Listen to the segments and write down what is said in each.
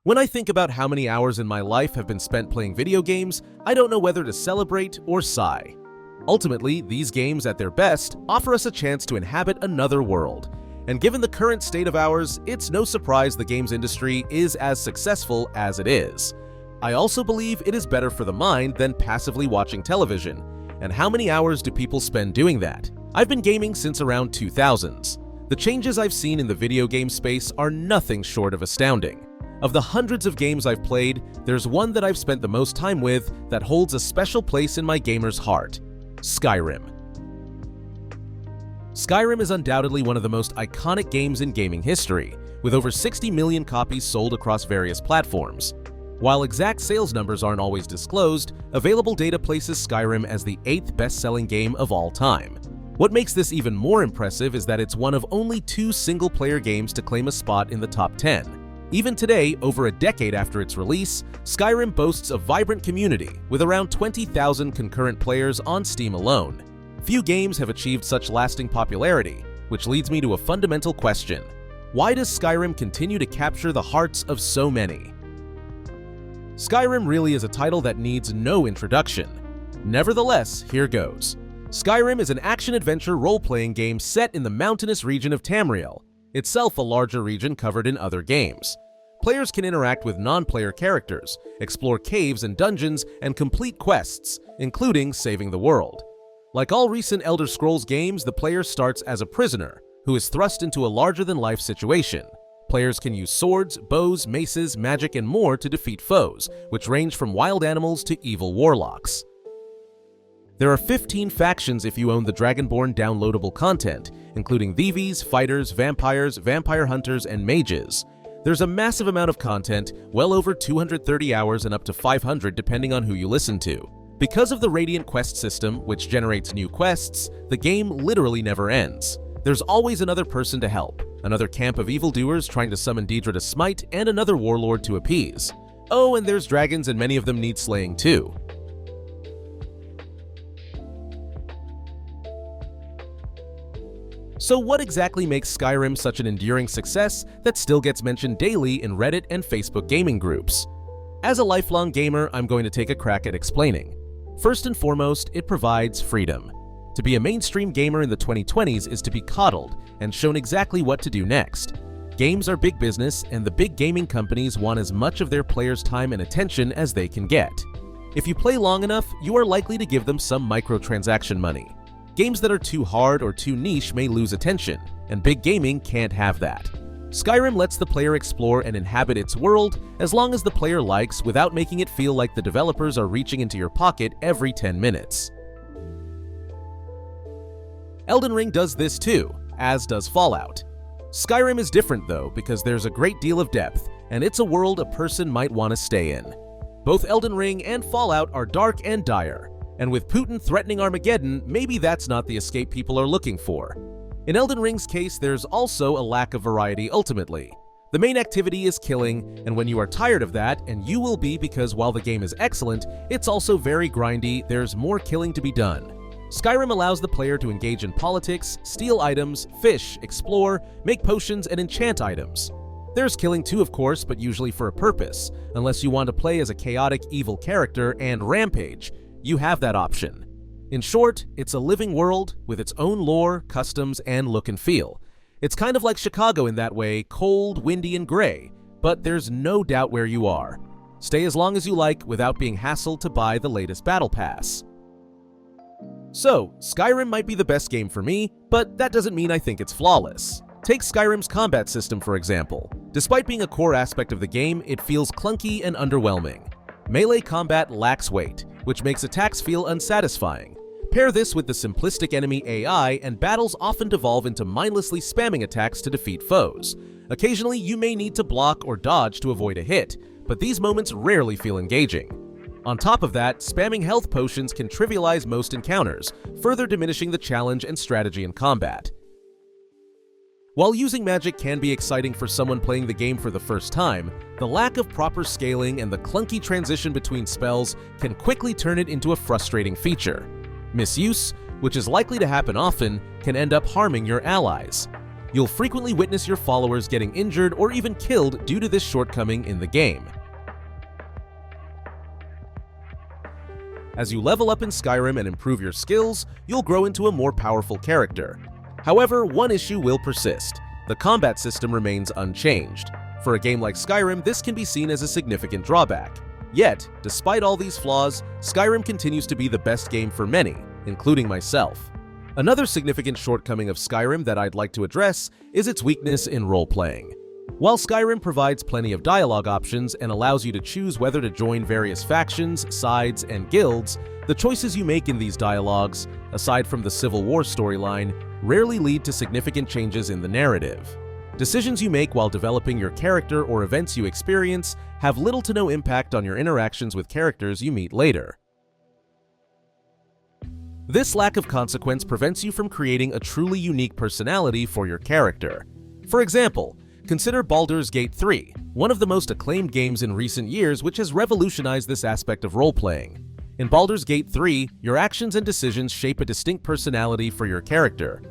When I think about how many hours in my life have been spent playing video games, I don't know whether to celebrate or sigh. Ultimately, these games at their best offer us a chance to inhabit another world. And given the current state of ours, it's no surprise the games industry is as successful as it is. I also believe it is better for the mind than passively watching television. And how many hours do people spend doing that? I've been gaming since around 2000s. The changes I've seen in the video game space are nothing short of astounding. Of the hundreds of games I've played, there's one that I've spent the most time with that holds a special place in my gamer's heart: Skyrim. Skyrim is undoubtedly one of the most iconic games in gaming history, with over 60 million copies sold across various platforms. While exact sales numbers aren't always disclosed, available data places Skyrim as the 8th best-selling game of all time. What makes this even more impressive is that it's one of only 2 single-player games to claim a spot in the top 10. Even today, over a decade after its release, Skyrim boasts a vibrant community with around 20,000 concurrent players on Steam alone. Few games have achieved such lasting popularity, which leads me to a fundamental question: why does Skyrim continue to capture the hearts of so many? Skyrim really is a title that needs no introduction. Nevertheless, here goes. Skyrim is an action-adventure role-playing game set in the mountainous region of Tamriel, itself a larger region covered in other games. Players can interact with non-player characters, explore caves and dungeons, and complete quests, including saving the world. Like all recent Elder Scrolls games, the player starts as a prisoner, who is thrust into a larger-than-life situation. Players can use swords, bows, maces, magic, and more to defeat foes, which range from wild animals to evil warlocks. There are 15 factions if you own the Dragonborn downloadable content, including thieves, fighters, vampires, vampire hunters, and mages. There's a massive amount of content, well over 230 hours and up to 500 depending on who you listen to. Because of the Radiant quest system, which generates new quests, the game literally never ends. There's always another person to help, another camp of evildoers trying to summon Daedra to smite, and another warlord to appease. Oh, and there's dragons, and many of them need slaying too. So what exactly makes Skyrim such an enduring success that still gets mentioned daily in Reddit and Facebook gaming groups? As a lifelong gamer, I'm going to take a crack at explaining. First and foremost, it provides freedom. To be a mainstream gamer in the 2020s is to be coddled and shown exactly what to do next. Games are big business, and the big gaming companies want as much of their players' time and attention as they can get. If you play long enough, you are likely to give them some microtransaction money. Games that are too hard or too niche may lose attention, and big gaming can't have that. Skyrim lets the player explore and inhabit its world as long as the player likes, without making it feel like the developers are reaching into your pocket every 10 minutes. Elden Ring does this too, as does Fallout. Skyrim is different though, because there's a great deal of depth, and it's a world a person might want to stay in. Both Elden Ring and Fallout are dark and dire, and with Putin threatening Armageddon, maybe that's not the escape people are looking for. In Elden Ring's case, there's also a lack of variety ultimately. The main activity is killing, and when you are tired of that, and you will be because while the game is excellent, it's also very grindy, there's more killing to be done. Skyrim allows the player to engage in politics, steal items, fish, explore, make potions, and enchant items. There's killing too, of course, but usually for a purpose, unless you want to play as a chaotic, evil character and rampage. You have that option. In short, it's a living world with its own lore, customs, and look and feel. It's kind of like Chicago in that way, cold, windy, and gray, but there's no doubt where you are. Stay as long as you like without being hassled to buy the latest battle pass. So, Skyrim might be the best game for me, but that doesn't mean I think it's flawless. Take Skyrim's combat system for example. Despite being a core aspect of the game, it feels clunky and underwhelming. Melee combat lacks weight, which makes attacks feel unsatisfying. Pair this with the simplistic enemy AI, and battles often devolve into mindlessly spamming attacks to defeat foes. Occasionally, you may need to block or dodge to avoid a hit, but these moments rarely feel engaging. On top of that, spamming health potions can trivialize most encounters, further diminishing the challenge and strategy in combat. While using magic can be exciting for someone playing the game for the first time, the lack of proper scaling and the clunky transition between spells can quickly turn it into a frustrating feature. Misuse, which is likely to happen often, can end up harming your allies. You'll frequently witness your followers getting injured or even killed due to this shortcoming in the game. As you level up in Skyrim and improve your skills, you'll grow into a more powerful character. However, one issue will persist. The combat system remains unchanged. For a game like Skyrim, this can be seen as a significant drawback. Yet, despite all these flaws, Skyrim continues to be the best game for many, including myself. Another significant shortcoming of Skyrim that I'd like to address is its weakness in role-playing. While Skyrim provides plenty of dialogue options and allows you to choose whether to join various factions, sides, and guilds, the choices you make in these dialogues, aside from the Civil War storyline, rarely lead to significant changes in the narrative. Decisions you make while developing your character or events you experience have little to no impact on your interactions with characters you meet later. This lack of consequence prevents you from creating a truly unique personality for your character. For example, consider Baldur's Gate 3, one of the most acclaimed games in recent years which has revolutionized this aspect of role-playing. In Baldur's Gate 3, your actions and decisions shape a distinct personality for your character.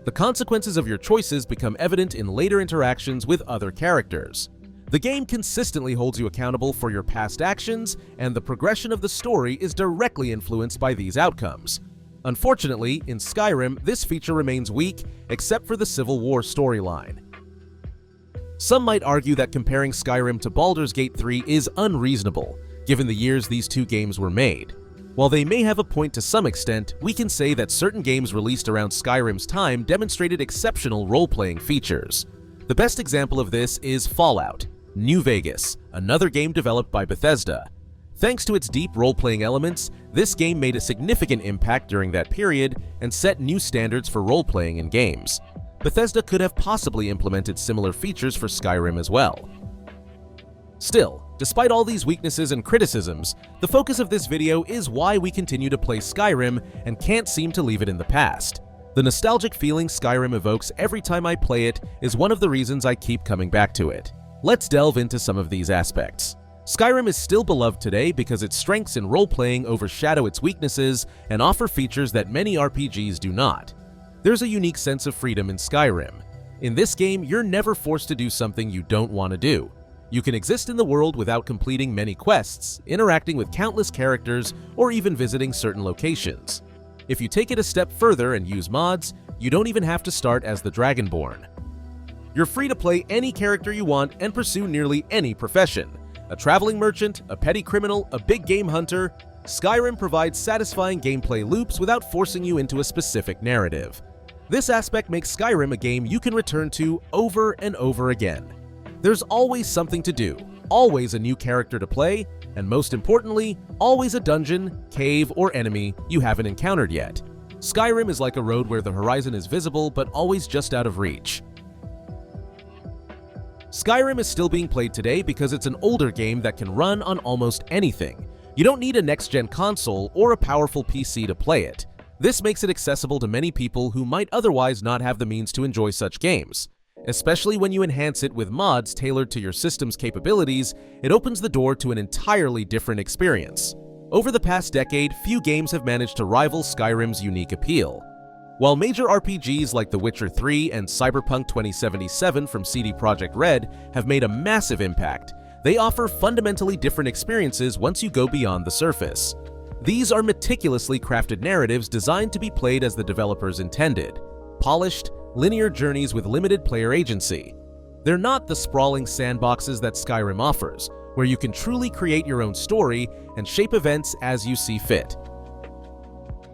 The consequences of your choices become evident in later interactions with other characters. The game consistently holds you accountable for your past actions, and the progression of the story is directly influenced by these outcomes. Unfortunately, in Skyrim, this feature remains weak, except for the Civil War storyline. Some might argue that comparing Skyrim to Baldur's Gate 3 is unreasonable, given the years these two games were made. While they may have a point to some extent, we can say that certain games released around Skyrim's time demonstrated exceptional role-playing features. The best example of this is Fallout: New Vegas, another game developed by Bethesda. Thanks to its deep role-playing elements, this game made a significant impact during that period and set new standards for role-playing in games. Bethesda could have possibly implemented similar features for Skyrim as well. Still, despite all these weaknesses and criticisms, the focus of this video is why we continue to play Skyrim and can't seem to leave it in the past. The nostalgic feeling Skyrim evokes every time I play it is one of the reasons I keep coming back to it. Let's delve into some of these aspects. Skyrim is still beloved today because its strengths in role-playing overshadow its weaknesses and offer features that many RPGs do not. There's a unique sense of freedom in Skyrim. In this game, you're never forced to do something you don't want to do. You can exist in the world without completing many quests, interacting with countless characters, or even visiting certain locations. If you take it a step further and use mods, you don't even have to start as the Dragonborn. You're free to play any character you want and pursue nearly any profession. A traveling merchant, a petty criminal, a big game hunter, Skyrim provides satisfying gameplay loops without forcing you into a specific narrative. This aspect makes Skyrim a game you can return to over and over again. There's always something to do, always a new character to play, and most importantly, always a dungeon, cave, or enemy you haven't encountered yet. Skyrim is like a road where the horizon is visible but always just out of reach. Skyrim is still being played today because it's an older game that can run on almost anything. You don't need a next-gen console or a powerful PC to play it. This makes it accessible to many people who might otherwise not have the means to enjoy such games. Especially when you enhance it with mods tailored to your system's capabilities, it opens the door to an entirely different experience. Over the past decade, few games have managed to rival Skyrim's unique appeal. While major RPGs like The Witcher 3 and Cyberpunk 2077 from CD Projekt Red have made a massive impact, they offer fundamentally different experiences once you go beyond the surface. These are meticulously crafted narratives designed to be played as the developers intended. Polished, linear journeys with limited player agency. They're not the sprawling sandboxes that Skyrim offers, where you can truly create your own story and shape events as you see fit.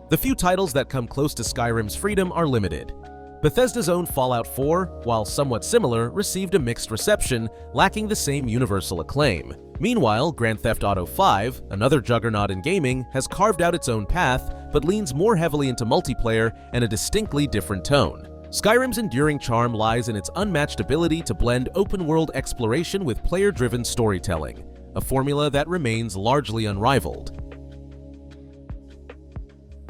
The few titles that come close to Skyrim's freedom are limited. Bethesda's own Fallout 4, while somewhat similar, received a mixed reception, lacking the same universal acclaim. Meanwhile, Grand Theft Auto 5, another juggernaut in gaming, has carved out its own path, but leans more heavily into multiplayer and a distinctly different tone. Skyrim's enduring charm lies in its unmatched ability to blend open-world exploration with player-driven storytelling, a formula that remains largely unrivaled.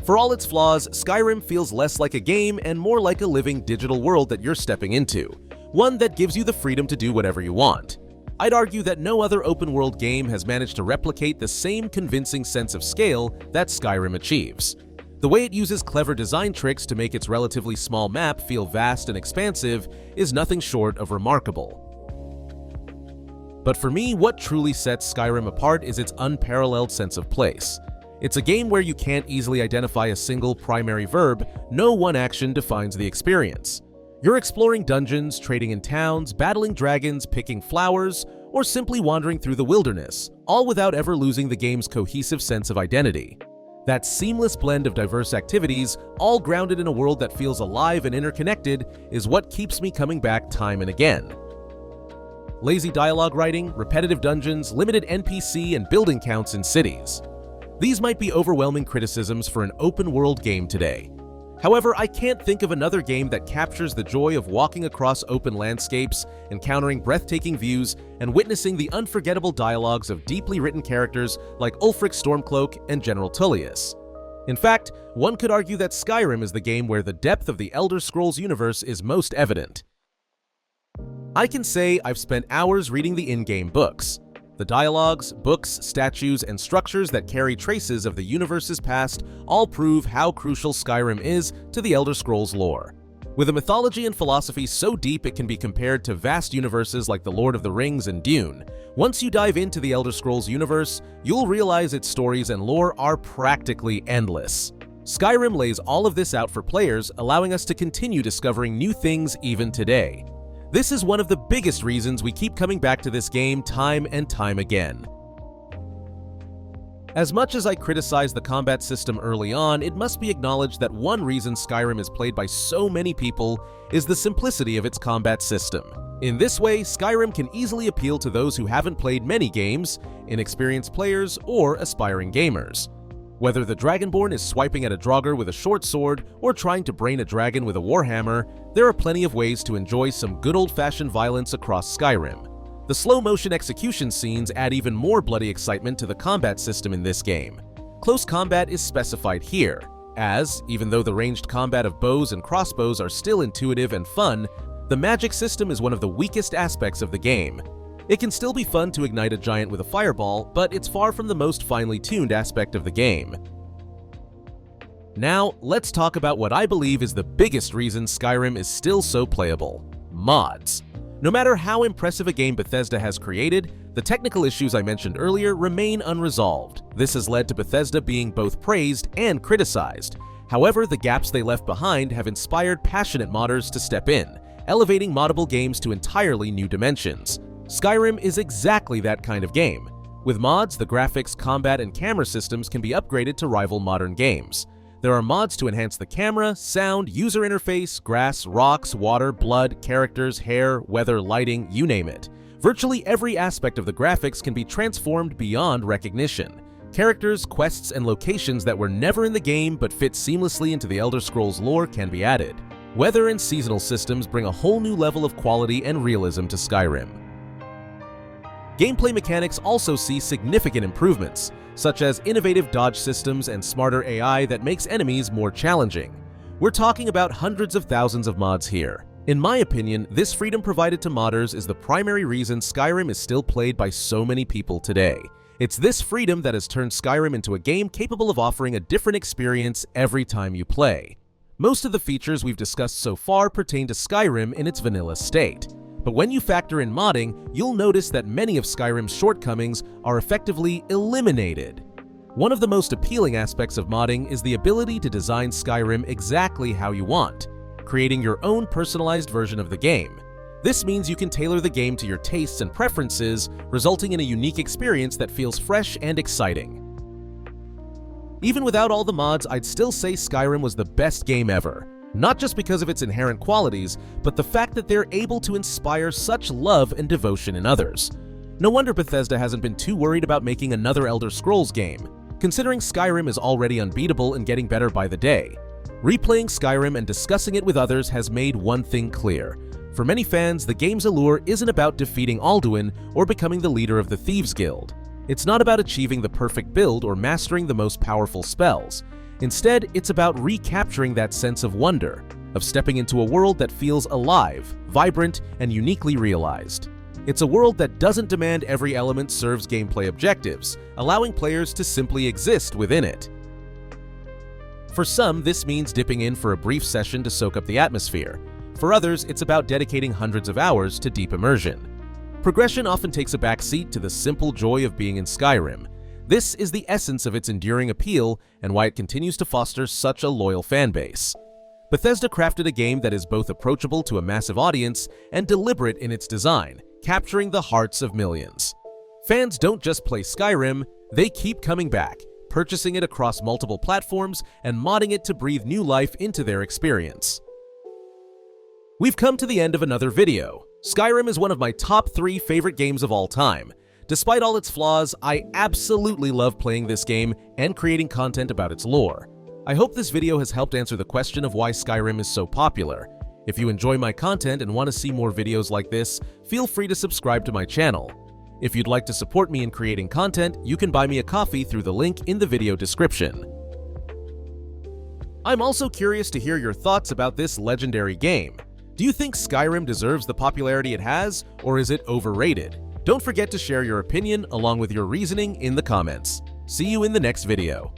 For all its flaws, Skyrim feels less like a game and more like a living digital world that you're stepping into, one that gives you the freedom to do whatever you want. I'd argue that no other open-world game has managed to replicate the same convincing sense of scale that Skyrim achieves. The way it uses clever design tricks to make its relatively small map feel vast and expansive is nothing short of remarkable. But for me, what truly sets Skyrim apart is its unparalleled sense of place. It's a game where you can't easily identify a single primary verb, no one action defines the experience. You're exploring dungeons, trading in towns, battling dragons, picking flowers, or simply wandering through the wilderness, all without ever losing the game's cohesive sense of identity. That seamless blend of diverse activities, all grounded in a world that feels alive and interconnected, is what keeps me coming back time and again. Lazy dialogue writing, repetitive dungeons, limited NPC and building counts in cities. These might be overwhelming criticisms for an open-world game today. However, I can't think of another game that captures the joy of walking across open landscapes, encountering breathtaking views, and witnessing the unforgettable dialogues of deeply written characters like Ulfric Stormcloak and General Tullius. In fact, one could argue that Skyrim is the game where the depth of the Elder Scrolls universe is most evident. I can say I've spent hours reading the in-game books. The dialogues, books, statues, and structures that carry traces of the universe's past all prove how crucial Skyrim is to the Elder Scrolls lore. With a mythology and philosophy so deep it can be compared to vast universes like The Lord of the Rings and Dune, once you dive into the Elder Scrolls universe, you'll realize its stories and lore are practically endless. Skyrim lays all of this out for players, allowing us to continue discovering new things even today. This is one of the biggest reasons we keep coming back to this game time and time again. As much as I criticize the combat system early on, it must be acknowledged that one reason Skyrim is played by so many people is the simplicity of its combat system. In this way, Skyrim can easily appeal to those who haven't played many games, inexperienced players, or aspiring gamers. Whether the Dragonborn is swiping at a Draugr with a short sword or trying to brain a dragon with a warhammer, there are plenty of ways to enjoy some good old-fashioned violence across Skyrim. The slow-motion execution scenes add even more bloody excitement to the combat system in this game. Close combat is specified here, as, even though the ranged combat of bows and crossbows are still intuitive and fun, the magic system is one of the weakest aspects of the game. It can still be fun to ignite a giant with a fireball, but it's far from the most finely tuned aspect of the game. Now, let's talk about what I believe is the biggest reason Skyrim is still so playable: mods. No matter how impressive a game Bethesda has created, the technical issues I mentioned earlier remain unresolved. This has led to Bethesda being both praised and criticized. However, the gaps they left behind have inspired passionate modders to step in, elevating moddable games to entirely new dimensions. Skyrim is exactly that kind of game. With mods, the graphics, combat, and camera systems can be upgraded to rival modern games. There are mods to enhance the camera, sound, user interface, grass, rocks, water, blood, characters, hair, weather, lighting, you name it. Virtually every aspect of the graphics can be transformed beyond recognition. Characters, quests, and locations that were never in the game but fit seamlessly into the Elder Scrolls lore can be added. Weather and seasonal systems bring a whole new level of quality and realism to Skyrim. Gameplay mechanics also see significant improvements, such as innovative dodge systems and smarter AI that makes enemies more challenging. We're talking about hundreds of thousands of mods here. In my opinion, this freedom provided to modders is the primary reason Skyrim is still played by so many people today. It's this freedom that has turned Skyrim into a game capable of offering a different experience every time you play. Most of the features we've discussed so far pertain to Skyrim in its vanilla state. But when you factor in modding, you'll notice that many of Skyrim's shortcomings are effectively eliminated. One of the most appealing aspects of modding is the ability to design Skyrim exactly how you want, creating your own personalized version of the game. This means you can tailor the game to your tastes and preferences, resulting in a unique experience that feels fresh and exciting. Even without all the mods, I'd still say Skyrim was the best game ever. Not just because of its inherent qualities, but the fact that they're able to inspire such love and devotion in others. No wonder Bethesda hasn't been too worried about making another Elder Scrolls game, considering Skyrim is already unbeatable and getting better by the day. Replaying Skyrim and discussing it with others has made one thing clear. For many fans, the game's allure isn't about defeating Alduin or becoming the leader of the Thieves Guild. It's not about achieving the perfect build or mastering the most powerful spells. Instead, it's about recapturing that sense of wonder, of stepping into a world that feels alive, vibrant, and uniquely realized. It's a world that doesn't demand every element serves gameplay objectives, allowing players to simply exist within it. For some, this means dipping in for a brief session to soak up the atmosphere. For others, it's about dedicating hundreds of hours to deep immersion. Progression often takes a back seat to the simple joy of being in Skyrim. This is the essence of its enduring appeal and why it continues to foster such a loyal fanbase. Bethesda crafted a game that is both approachable to a massive audience and deliberate in its design, capturing the hearts of millions. Fans don't just play Skyrim, they keep coming back, purchasing it across multiple platforms and modding it to breathe new life into their experience. We've come to the end of another video. Skyrim is one of my top 3 favorite games of all time. Despite all its flaws, I absolutely love playing this game and creating content about its lore. I hope this video has helped answer the question of why Skyrim is so popular. If you enjoy my content and want to see more videos like this, feel free to subscribe to my channel. If you'd like to support me in creating content, you can buy me a coffee through the link in the video description. I'm also curious to hear your thoughts about this legendary game. Do you think Skyrim deserves the popularity it has, or is it overrated? Don't forget to share your opinion along with your reasoning in the comments. See you in the next video.